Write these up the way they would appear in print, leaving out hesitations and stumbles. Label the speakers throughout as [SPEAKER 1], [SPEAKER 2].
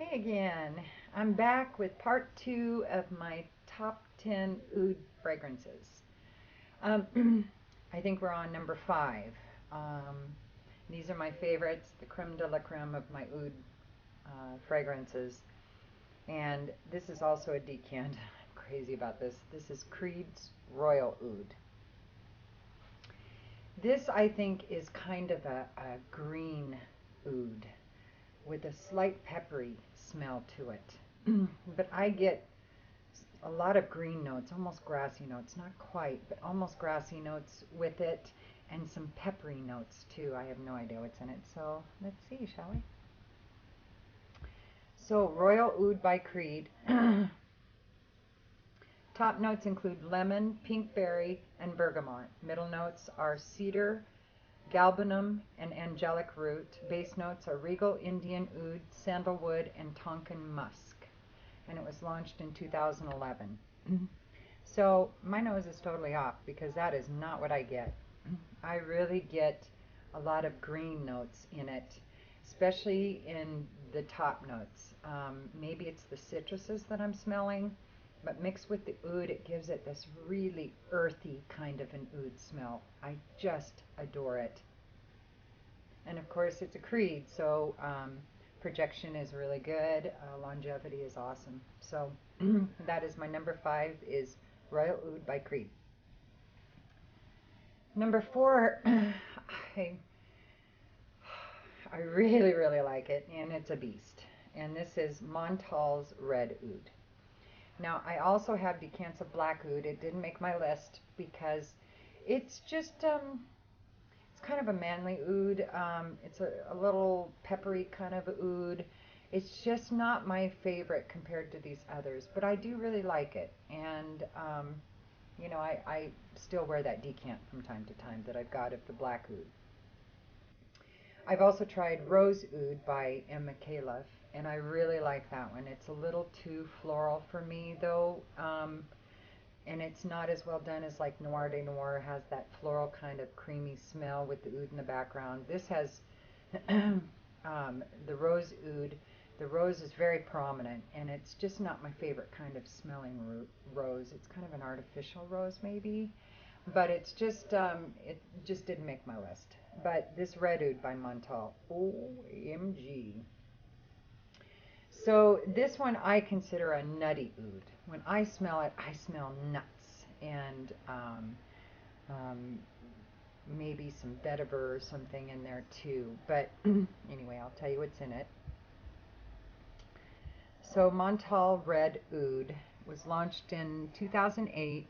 [SPEAKER 1] Hey again. I'm back with part two of my top 10 oud fragrances. I think we're on number five. Um, these are my favorites, the creme de la creme of my oud fragrances. And this is also a decant. I'm crazy about this. This is Creed's Royal Oud. This, I think, is kind of a green oud with a slight peppery smell to it. But I get a lot of green notes, almost grassy notes, not quite, but almost grassy notes with it, and some peppery notes too. I have no idea what's in it, so let's see, shall we? So, Royal Oud by Creed. Top notes include lemon, pink berry, and bergamot. Middle notes are cedar, galbanum, and angelic root. Base notes are regal Indian oud, sandalwood, and Tonkin musk. And it was launched in 2011. So my nose is totally off because that is not what I get. I really get a lot of green notes in it, especially in the top notes. Maybe it's the citruses that I'm smelling, but mixed with the oud, it gives it this really earthy kind of an oud smell. I just adore it. And of course, it's a Creed, so projection is really good. Longevity is awesome. So that is my number five is Royal Oud by Creed. Number four, I, I really, really like it, and it's a beast. And this is Montale's Red Oud. Now, I also have decants of Black Oud. It didn't make my list because it's just it's kind of a manly oud. It's a little peppery kind of oud. It's just not my favorite compared to these others, but I do really like it. And, I still wear that decant from time to time that I've got of the black oud. I've also tried Rose Oud by Micallef, and I really like that one. It's a little too floral for me, though. And it's not as well done as like Noir de Noir has that floral kind of creamy smell with the oud in the background. This has the rose oud. The rose is very prominent, and it's just not my favorite kind of smelling rose. It's kind of an artificial rose, maybe, but it just didn't make my list. But this red oud by Montale, OMG. So this one I consider a nutty oud. When I smell it, I smell nuts and um, maybe some vetiver or something in there too. But anyway, I'll tell you what's in it. So Montale Red Oud was launched in 2008.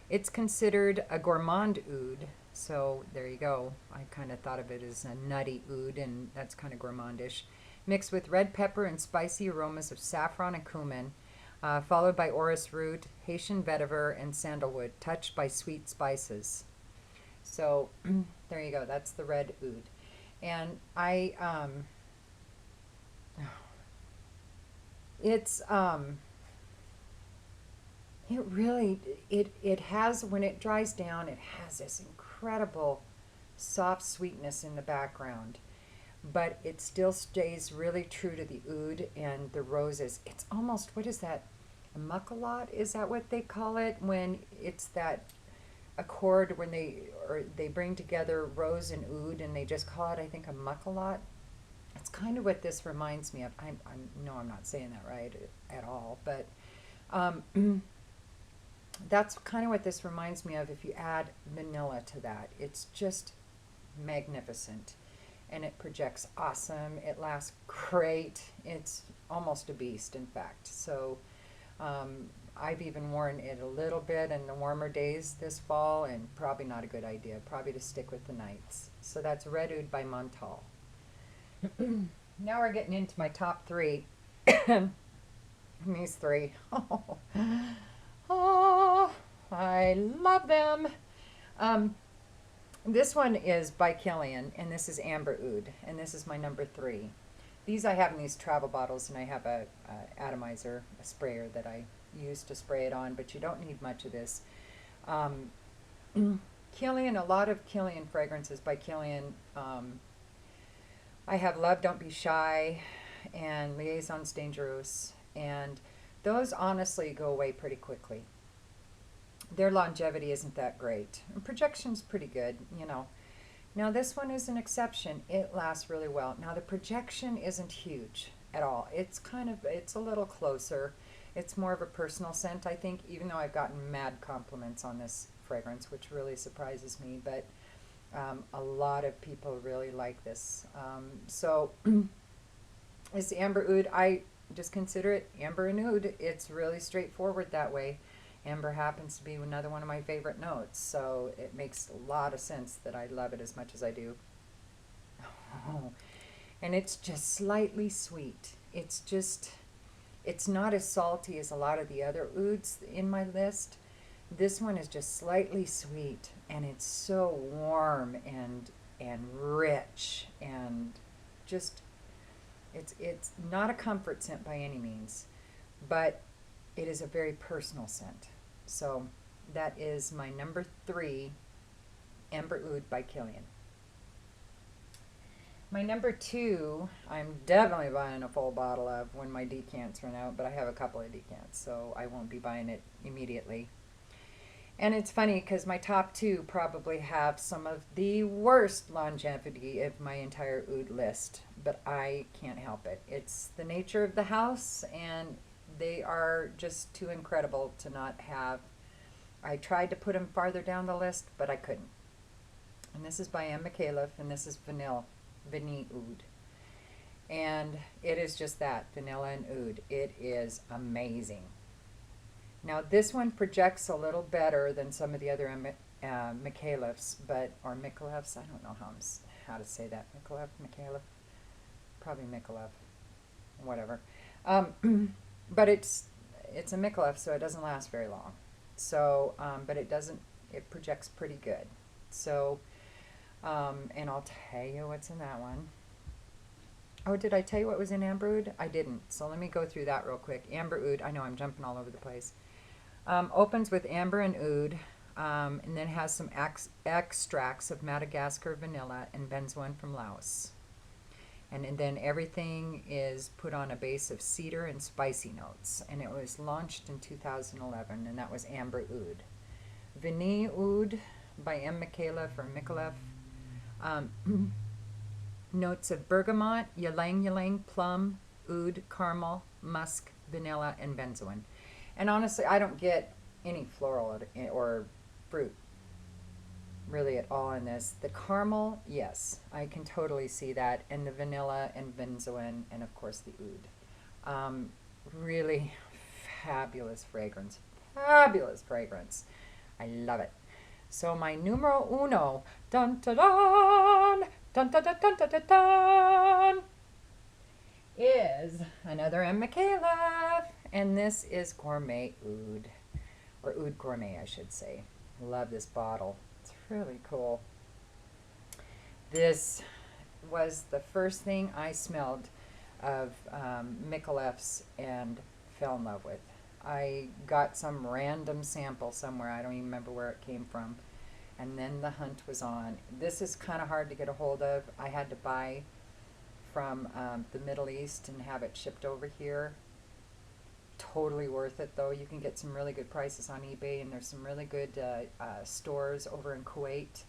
[SPEAKER 1] It's considered a gourmand oud. So there you go. I kind of thought of it as a nutty oud, and that's kind of gourmandish. Mixed with red pepper and spicy aromas of saffron and cumin, followed by orris root, Haitian vetiver, and sandalwood, touched by sweet spices. So there you go. That's the red oud. And it's it really it has when it dries down, it has this incredible soft sweetness in the background, but it still stays really true to the oud and the roses. It's almost, what is that? A muckalot? Is that what they call it when it's that accord when they bring together rose and oud and they just call it, I think, a muckalot. It's kind of what this reminds me of. I'm not saying that right at all, but that's kind of what this reminds me of. If you add vanilla to that, it's just magnificent, and it projects awesome. It lasts great. It's almost a beast, in fact. So I've even worn it a little bit in the warmer days this fall, and probably not a good idea. Probably to stick with the nights. So that's Red Oud by Montale. Now we're getting into my top three. These three. Oh, I love them. Um, this one is by Kilian, and this is Amber Oud, and this is my number three. These I have in these travel bottles, and I have a atomizer, a sprayer that I use to spray it on, but you don't need much of this. Um, Kilian, a lot of Kilian fragrances by Kilian I have Love Don't Be Shy and Liaisons Dangereuses, and those honestly go away pretty quickly. Their longevity isn't that great. And projection's pretty good, you know. Now this one is an exception. It lasts really well. Now the projection isn't huge at all. It's a little closer. It's more of a personal scent, I think, even though I've gotten mad compliments on this fragrance, which really surprises me. But a lot of people really like this. So it's Amber Oud. I just consider it Amber and Oud. It's really straightforward that way. Amber happens to be another one of my favorite notes, so it makes a lot of sense that I love it as much as I do. Oh, and it's just slightly sweet. It's not as salty as a lot of the other ouds in my list. This one is just slightly sweet, and it's so warm and rich, and just it's not a comfort scent by any means, but it is a very personal scent. So that is my number 3, Amber Oud by Kilian. My number 2, I'm definitely buying a full bottle of when my decants run out, but I have a couple of decants, so I won't be buying it immediately. And it's funny because my top 2 probably have some of the worst longevity of my entire oud list, but I can't help it. It's the nature of the house, and they are just too incredible to not have. I tried to put them farther down the list, but I couldn't. And this is by Micallef, and this is Vanille Oud. And it is just that, vanilla and oud. It is amazing. Now this one projects a little better than some of the other Micallefs, or Micallefs. I don't know how to say that. Micallef, probably Micallef, whatever. But it's a Micallef, so it doesn't last very long. So, but it projects pretty good. So, and I'll tell you what's in that one. Oh, did I tell you what was in Amber Oud? I didn't. So let me go through that real quick. Amber Oud, I know I'm jumping all over the place. Opens with amber and oud, and then has some extracts of Madagascar vanilla and benzoin from Laos. And then everything is put on a base of cedar and spicy notes. And it was launched in 2011, and that was Amber Oud. Vanille Oud by M. Micallef or Micallef. Notes of bergamot, ylang ylang, plum, oud, caramel, musk, vanilla, and benzoin. And honestly, I don't get any floral or fruit really at all in this. The caramel, yes, I can totally see that. And the vanilla and benzoin, and of course the oud. Really fabulous fragrance. Fabulous fragrance. I love it. So my numero uno, dun dun dun, dun dun dun dun dun dun, dun is another M. Micallef, and this is Gourmet Oud, or Oud Gourmet, I should say. Love this bottle. It's really cool. This was the first thing I smelled of Micallef's and fell in love with. I got some random sample somewhere. I don't even remember where it came from. And then the hunt was on. This is kind of hard to get a hold of. I had to buy from the Middle East and have it shipped over here. Totally worth it though. You can get some really good prices on eBay, and there's some really good stores over in Kuwait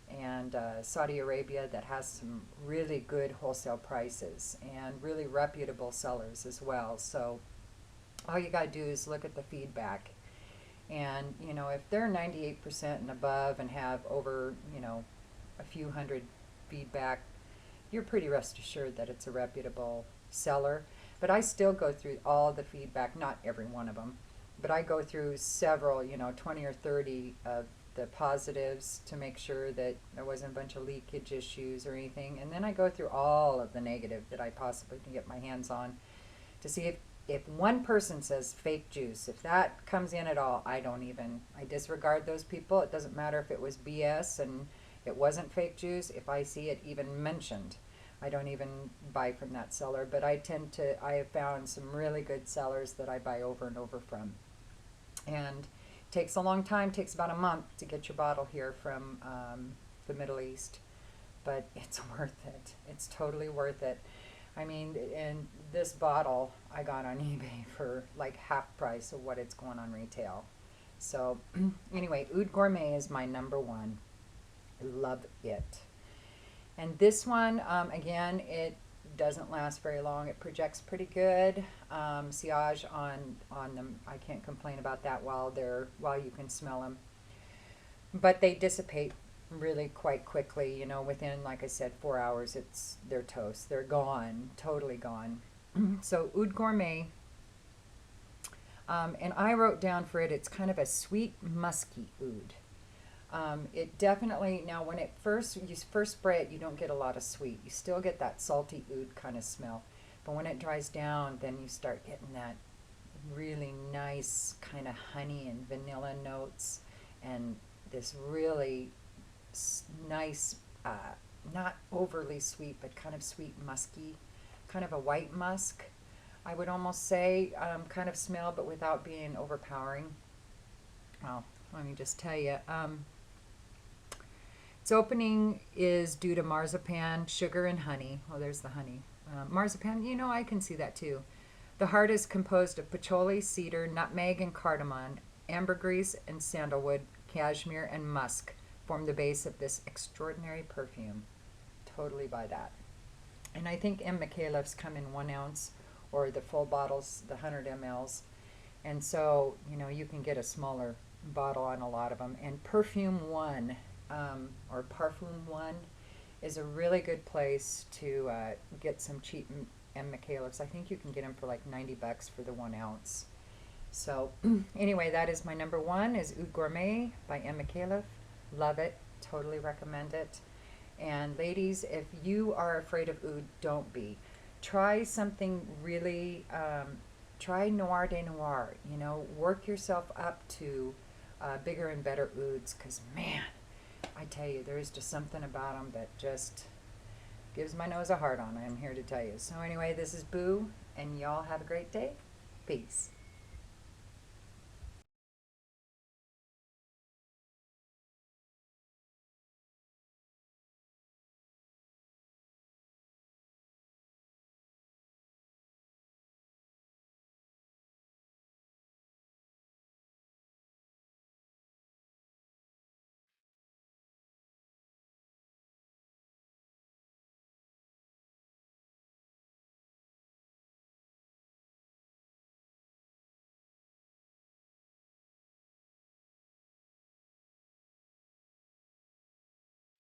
[SPEAKER 1] and Saudi Arabia that has some really good wholesale prices and really reputable sellers as well. So all you gotta do is look at the feedback, and you know, if they're 98% and above and have over, you know, a few hundred feedback, you're pretty rest assured that it's a reputable seller. But I still go through all the feedback, not every one of them, but I go through several, you know, 20 or 30 of the positives to make sure that there wasn't a bunch of leakage issues or anything. And then I go through all of the negative that I possibly can get my hands on to see if one person says fake juice, if that comes in at all, I disregard those people. It doesn't matter if it was BS and it wasn't fake juice. If I see it even mentioned, I don't even buy from that seller. But I have found some really good sellers that I buy over and over from. And it takes a long time, takes about a month to get your bottle here from the Middle East. but it's worth it. It's totally worth it. I mean, and this bottle I got on eBay for like half price of what it's going on retail. So anyway, Oud Gourmet is my number one. Love it. And this one, again, it doesn't last very long. It projects pretty good. Sillage on them, I can't complain about that while you can smell them. But they dissipate really quite quickly. You know, within, like I said, 4 hours, they're toast. They're gone, totally gone. So Oud Gourmet, and I wrote down for it, it's kind of a sweet, musky oud. It definitely, now when you first spray it, you don't get a lot of sweet. You still get that salty oud kind of smell. But when it dries down, then you start getting that really nice kind of honey and vanilla notes, and this really nice, not overly sweet, but kind of sweet musky, kind of a white musk, I would almost say, kind of smell, but without being overpowering. Well, let me just tell you. Its opening is due to marzipan, sugar, and honey. Oh, there's the honey. Marzipan, you know, I can see that too. The heart is composed of patchouli, cedar, nutmeg, and cardamom. Ambergris and sandalwood, cashmere, and musk form the base of this extraordinary perfume. Totally buy that. And I think Micallef's come in 1 ounce, or the full bottles, the 100 mLs. And so, you know, you can get a smaller bottle on a lot of them. And Perfume One, or Parfum One, is a really good place to get some cheap Micallefs. I think you can get them for like 90 bucks for the 1 ounce. So anyway, that is my number one, is Oud Gourmet by Micallef. Love it. Totally recommend it. And ladies, if you are afraid of oud, don't be. Try something really, try Noir de Noir. You know, work yourself up to bigger and better ouds, because man, I tell you, there is just something about them that just gives my nose a hard on. I'm here to tell you. So anyway, this is Boo, and y'all have a great day. Peace.